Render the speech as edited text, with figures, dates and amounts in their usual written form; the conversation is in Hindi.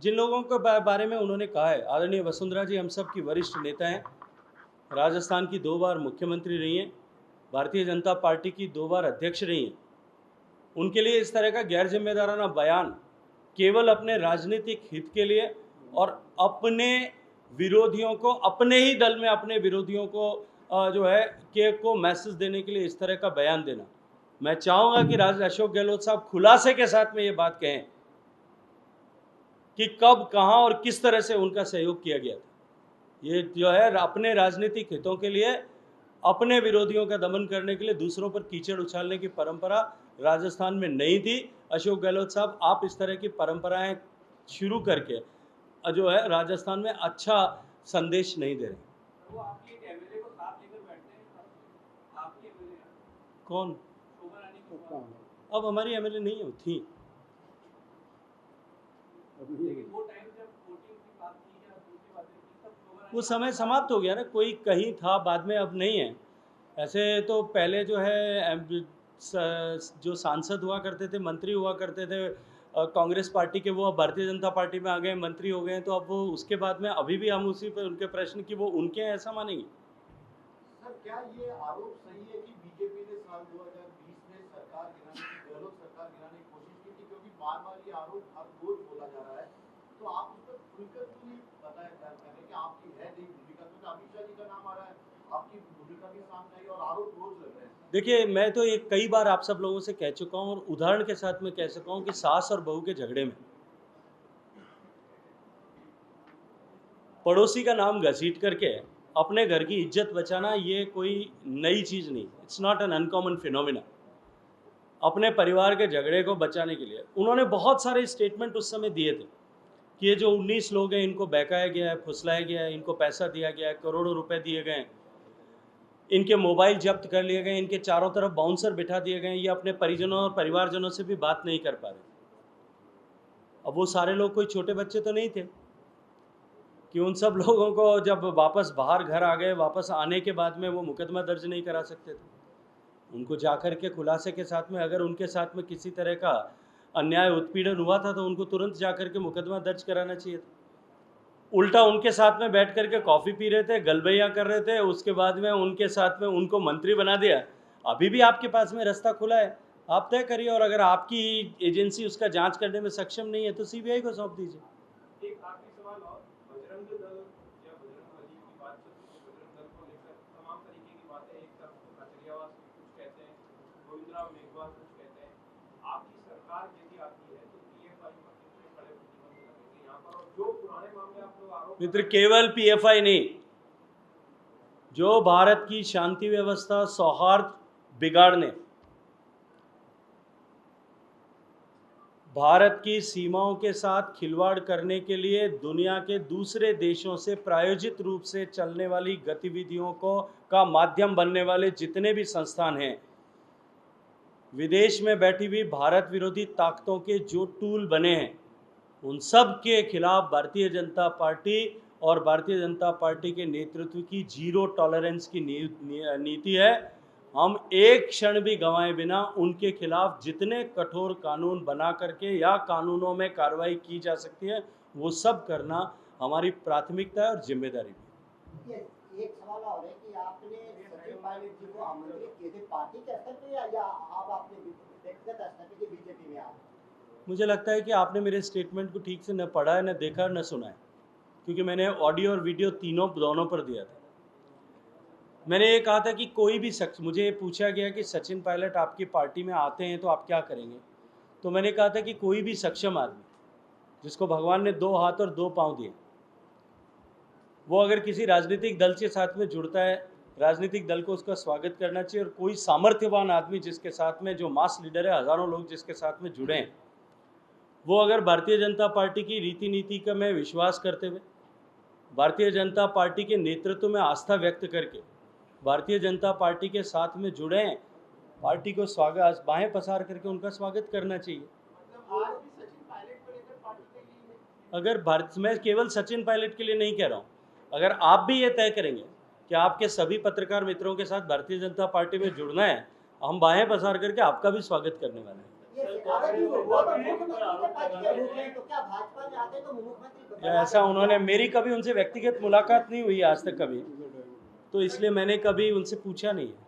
जिन लोगों के बारे में उन्होंने कहा है, आदरणीय वसुंधरा जी हम सब की वरिष्ठ नेता हैं, राजस्थान की 2 बार मुख्यमंत्री रही हैं, भारतीय जनता पार्टी की 2 बार अध्यक्ष रही हैं। उनके लिए इस तरह का गैर जिम्मेदाराना बयान केवल अपने राजनीतिक हित के लिए और अपने विरोधियों को, अपने ही दल में अपने विरोधियों को जो है को मैसेज देने के लिए इस तरह का बयान देना, मैं चाहूँगा कि अशोक गहलोत साहब खुलासे के साथ में ये बात कहें कि कब, कहाँ और किस तरह से उनका सहयोग किया गया था। ये जो है अपने राजनीतिक हितों के लिए, अपने विरोधियों का दमन करने के लिए दूसरों पर कीचड़ उछालने की परंपरा राजस्थान में नहीं थी। अशोक गहलोत साहब, आप इस तरह की परंपराएं शुरू करके जो है राजस्थान में अच्छा संदेश नहीं दे रहे। वो आपके एक एमएलए को साथ लेकर बैठते हैं, आपके एमएलए कौन? शोभा रानी को। अब हमारी एमएलए नहीं है, थी। लेकिन वो टाइम जब वोटिंग की बात की या दूसरी बातें की तब शोभा रानी वो समय समाप्त हो गया ना, कोई कहीं था बाद में, अब नहीं है। ऐसे तो पहले जो है जो सांसद हुआ करते थे, मंत्री हुआ करते थे कांग्रेस पार्टी के, वो अब भारतीय जनता पार्टी में आ गए, मंत्री हो गए, तो अब वो उसके बाद में अभी भी हम उसी पर उनके प्रश्न की वो उनके हैं ऐसा मानेंगे। सर, क्या ये आरोप सही है कि बीजेपी ने साल 2020 में सरकार गिराने की, गहलोत सरकार गिराने की कोशिश की थी, क्योंकि बार बार ये आरोप हर रोज बोला जा रहा है, तो आप उस पर खुलकर क्यों नहीं बताया करें कि आपकी है नहीं भूमिका? क्योंकि अमित शाह जी का नाम आ रहा है, आपकी भूमिका भी सामने आई और आरोप रोज लग रहे हैं। देखिए, मैं तो ये कई बार आप सब लोगों से कह चुका हूँ और उदाहरण के साथ मैं कह सका हूँ कि सास और बहू के झगड़े में पड़ोसी का नाम घसीट करके अपने घर की इज्जत बचाना ये कोई नई चीज़ नहीं, it's not an uncommon phenomena. अपने परिवार के झगड़े को बचाने के लिए उन्होंने बहुत सारे स्टेटमेंट उस समय दिए थे कि ये जो 19 लोग हैं इनको बहकाया गया है, फुसलाया गया है, इनको पैसा दिया गया है, करोड़ों रुपए दिए गए, इनके मोबाइल जब्त कर लिए गए, इनके चारों तरफ बाउंसर बिठा दिए गए, ये अपने परिजनों और परिवारजनों से भी बात नहीं कर पा रहे। अब वो सारे लोग कोई छोटे बच्चे तो नहीं थे कि उन सब लोगों को जब वापस बाहर घर आ गए, वापस आने के बाद में वो मुकदमा दर्ज नहीं करा सकते थे। उनको जाकर के खुलासे के साथ में, अगर उनके साथ में किसी तरह का अन्याय उत्पीड़न हुआ था तो उनको तुरंत जाकर के मुकदमा दर्ज कराना चाहिए था। उल्टा उनके साथ में बैठ करके कॉफ़ी पी रहे थे, गलबैया कर रहे थे, उसके बाद में उनके साथ में उनको मंत्री बना दिया। अभी भी आपके पास में रास्ता खुला है, आप तय करिए, और अगर आपकी एजेंसी उसका जांच करने में सक्षम नहीं है तो सीबीआई को सौंप दीजिए। एक आखिरी सवाल और, बजरंग दल या बजरंग बली की बात चलती है, बजरंग दल को लेकर तमाम तरीके की बातें, एक तरफ तो खाचरियावास कुछ कहते हैं, गोविंदराव मेघवाल कुछ कहते हैं, आपकी सरकार यदि आती है तो पीएफआई पर कितने बड़े प्रतिबंध लगेंगे यहाँ पर? और जो पुराने मामले आप लोग आरोप मित्र, केवल पीएफआई नहीं, जो भारत की शांति व्यवस्था, सौहार्द बिगाड़ने, भारत की सीमाओं के साथ खिलवाड़ करने के लिए दुनिया के दूसरे देशों से प्रायोजित रूप से चलने वाली गतिविधियों को का माध्यम बनने वाले जितने भी संस्थान हैं, विदेश में बैठी हुई भारत विरोधी ताकतों के जो टूल बने हैं, उन सब के खिलाफ भारतीय जनता पार्टी और भारतीय जनता पार्टी के नेतृत्व की जीरो टॉलरेंस की नीति है। हम एक क्षण भी गंवाए बिना उनके खिलाफ जितने कठोर कानून बना करके या कानूनों में कार्रवाई की जा सकती है वो सब करना हमारी प्राथमिकता है और जिम्मेदारी भी। एक सवाल और है कि आपने सचिन पायलट जी को आमंत्रित किए थे पार्टी के स्तर पे या आप अपने व्यक्तिगत स्तर पे बीजेपी में? आप, मुझे लगता है कि आपने मेरे स्टेटमेंट को ठीक से न पढ़ा है, न देखा है, न सुना है, क्योंकि मैंने ऑडियो और वीडियो दोनों पर दिया था। मैंने ये कहा था कि कोई भी शख्स, मुझे पूछा गया कि सचिन पायलट आपकी पार्टी में आते हैं तो आप क्या करेंगे, तो मैंने कहा था कि कोई भी सक्षम आदमी जिसको भगवान ने 2 हाथ और 2 पाँव दिए, वो अगर किसी राजनीतिक दल के साथ में जुड़ता है, राजनीतिक दल को उसका स्वागत करना चाहिए। और कोई सामर्थ्यवान आदमी जिसके साथ में, जो मास लीडर है, हज़ारों लोग जिसके साथ में जुड़े हैं, वो अगर भारतीय जनता पार्टी की रीति नीति का में विश्वास करते हुए, भारतीय जनता पार्टी के नेतृत्व में आस्था व्यक्त करके भारतीय जनता पार्टी के साथ में जुड़े हैं, पार्टी को स्वागत, बाहें पसार करके उनका स्वागत करना चाहिए। आज भी सचिन पायलट को लेकर पार्टी के लिए, अगर भारत, मैं केवल सचिन पायलट के लिए नहीं कह रहा हूँ, अगर आप भी ये तय करेंगे कि आपके सभी पत्रकार मित्रों के साथ भारतीय जनता पार्टी में जुड़ना है, हम बाहें पसार करके आपका भी स्वागत करने वाले हैं। ये शेखावत जी वो तो मुख्यमंत्री के पद के भूखे हैं, तो क्या भाजपा में आते तो मुख्यमंत्री या ऐसा उन्होंने, मेरी कभी उनसे व्यक्तिगत मुलाकात नहीं हुई आज तक कभी, तो इसलिए मैंने कभी उनसे पूछा नहीं है।